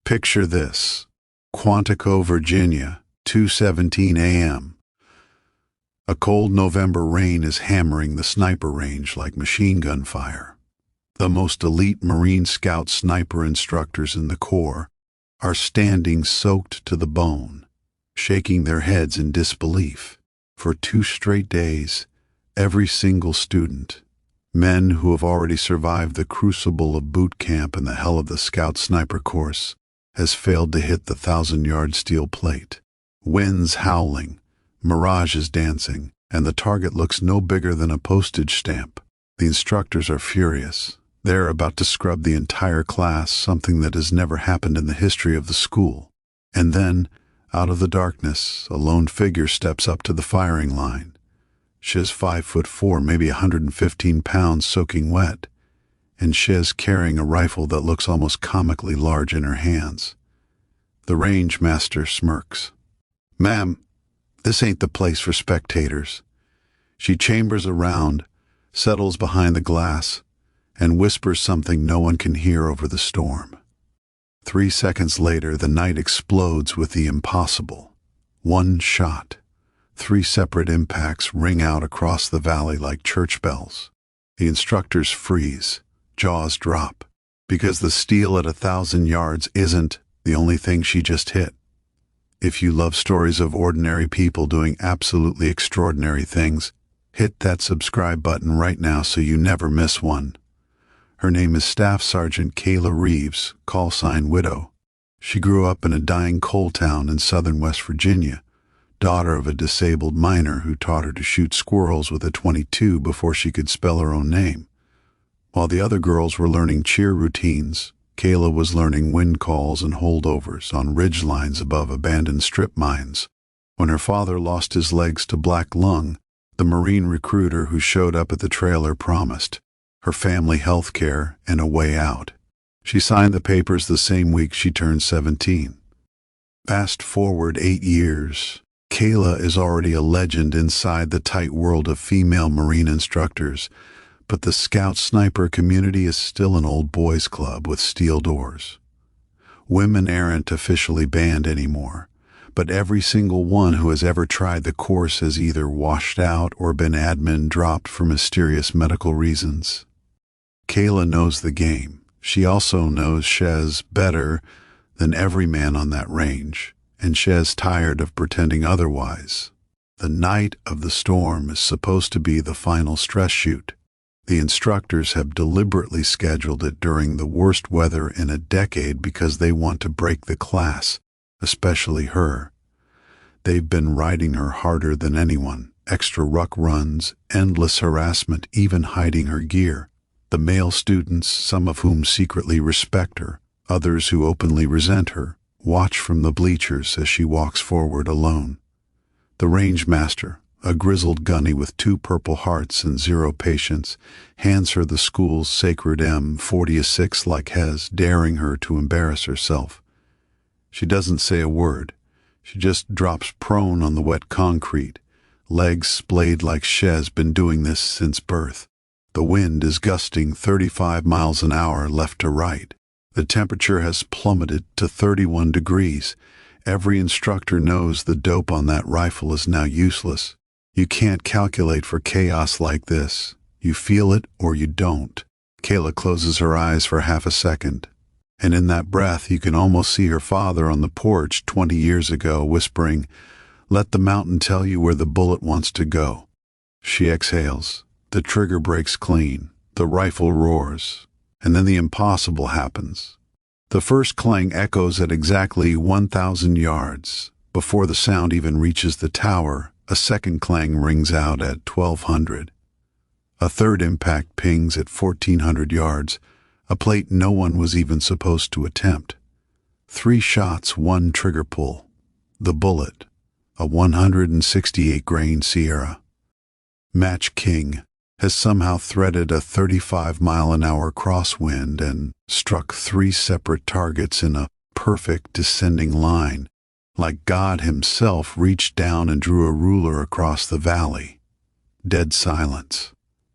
Picture this. Quantico, Virginia, 2:17 a.m. A cold November rain is hammering the sniper range like machine gun fire. The most elite Marine Scout sniper instructors in the Corps are standing soaked to the bone, shaking their heads in disbelief. For 2 straight days, every single student, men who have already survived the crucible of boot camp and the hell of the Scout Sniper course, has failed to hit the 1,000-yard steel plate. Winds howling, mirages dancing, and the target looks no bigger than a postage stamp. The instructors are furious. They're about to scrub the entire class, something that has never happened in the history of the school. And then, out of the darkness, a lone figure steps up to the firing line. She's 5'4", maybe 115 pounds soaking wet, and she's carrying a rifle that looks almost comically large in her hands. The range master smirks. "Ma'am, this ain't the place for spectators." She chambers around, settles behind the glass, and whispers something no one can hear over the storm. 3 seconds later, the night explodes with the impossible. One shot. 3 separate impacts ring out across the valley like church bells. The instructors freeze, jaws drop, because the steel at 1,000 yards isn't the only thing she just hit. If you love stories of ordinary people doing absolutely extraordinary things, hit that subscribe button right now so you never miss one. Her name is Staff Sergeant Kayla Reeves, call sign Widow. She grew up in a dying coal town in southern West Virginia, daughter of a disabled miner who taught her to shoot squirrels with a .22 before she could spell her own name. While the other girls were learning cheer routines, Kayla was learning wind calls and holdovers on ridge lines above abandoned strip mines. When her father lost his legs to black lung, the Marine recruiter who showed up at the trailer promised her family health care and a way out. She signed the papers the same week she turned 17. Fast forward 8 years. Kayla is already a legend inside the tight world of female Marine instructors, but the Scout Sniper community is still an old boys club with steel doors. Women aren't officially banned anymore, but every single one who has ever tried the course has either washed out or been admin dropped for mysterious medical reasons. Kayla knows the game. She also knows Shez better than every man on that range, and Shez tired of pretending otherwise. The night of the storm is supposed to be the final stress shoot. The instructors have deliberately scheduled it during the worst weather in a decade because they want to break the class, especially her. They've been riding her harder than anyone. Extra ruck runs, endless harassment, even hiding her gear. The male students, some of whom secretly respect her, others who openly resent her, watch from the bleachers as she walks forward alone. The range master, a grizzled gunny with 2 Purple Hearts and 0 patience, hands her the school's sacred M46 like Hez, daring her to embarrass herself. She doesn't say a word. She just drops prone on the wet concrete, legs splayed like Shez been doing this since birth. The wind is gusting 35 miles an hour left to right. The temperature has plummeted to 31 degrees. Every instructor knows the dope on that rifle is now useless. You can't calculate for chaos like this. You feel it or you don't. Kayla closes her eyes for half a second, and in that breath you can almost see her father on the porch 20 years ago whispering, "Let the mountain tell you where the bullet wants to go." She exhales. The trigger breaks clean. The rifle roars. And then the impossible happens. The first clang echoes at exactly 1,000 yards. Before the sound even reaches the tower, a second clang rings out at 1,200. A third impact pings at 1,400 yards, a plate no one was even supposed to attempt. 3 shots, 1 trigger pull. The bullet, a 168-grain Sierra. Match King has somehow threaded a 35-mile-an-hour crosswind and struck 3 separate targets in a perfect descending line, like God himself reached down and drew a ruler across the valley. Dead silence.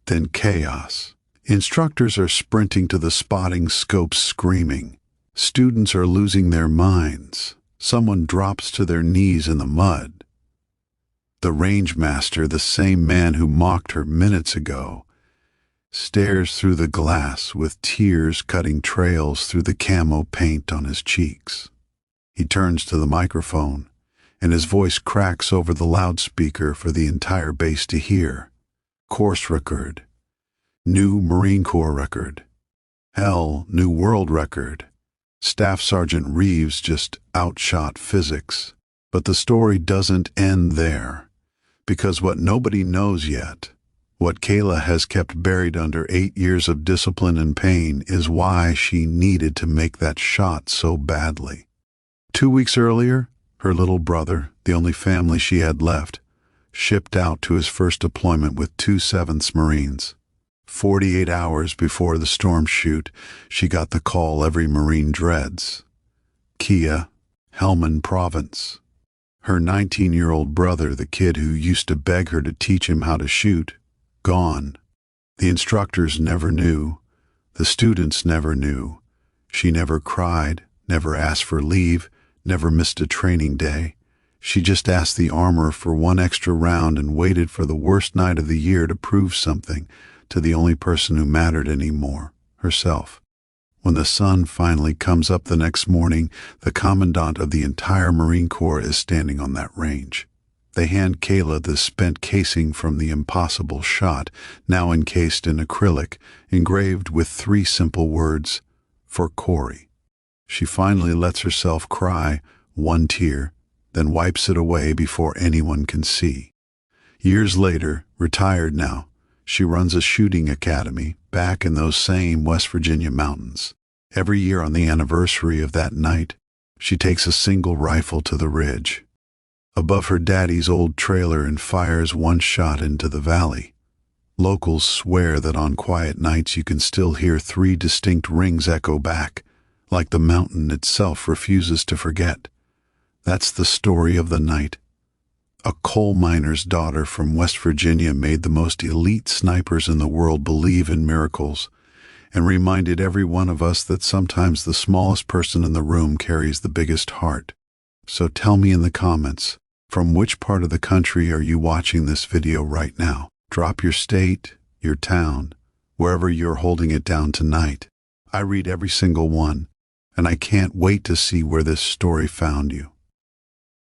Then chaos. Instructors are sprinting to the spotting scopes screaming. Students are losing their minds. Someone drops to their knees in the mud. The range master, the same man who mocked her minutes ago, stares through the glass with tears cutting trails through the camo paint on his cheeks. He turns to the microphone, and his voice cracks over the loudspeaker for the entire base to hear. Course record. New Marine Corps record. Hell, new world record. Staff Sergeant Reeves just outshot physics. But the story doesn't end there. Because what nobody knows yet, what Kayla has kept buried under 8 years of discipline and pain, is why she needed to make that shot so badly. 2 weeks earlier, her little brother, the only family she had left, shipped out to his first deployment with 2 7th Marines. 48 hours before the storm shoot, she got the call every Marine dreads. Kia, Helmand Province. Her 19-year-old brother, the kid who used to beg her to teach him how to shoot, gone. The instructors never knew. The students never knew. She never cried, never asked for leave, never missed a training day. She just asked the armorer for 1 extra round and waited for the worst night of the year to prove something to the only person who mattered anymore, herself. When the sun finally comes up the next morning, the commandant of the entire Marine Corps is standing on that range. They hand Kayla the spent casing from the Impossible shot, now encased in acrylic, engraved with 3 simple words, "For Corey." She finally lets herself cry, 1 tear, then wipes it away before anyone can see. Years later, retired now, she runs a shooting academy back in those same West Virginia mountains. Every year on the anniversary of that night, she takes a single rifle to the ridge, above her daddy's old trailer, and fires 1 shot into the valley. Locals swear that on quiet nights you can still hear 3 distinct rings echo back, like the mountain itself refuses to forget. That's the story of the night. A coal miner's daughter from West Virginia made the most elite snipers in the world believe in miracles, and reminded every one of us that sometimes the smallest person in the room carries the biggest heart. So tell me in the comments, from which part of the country are you watching this video right now? Drop your state, your town, wherever you're holding it down tonight. I read every single one, and I can't wait to see where this story found you.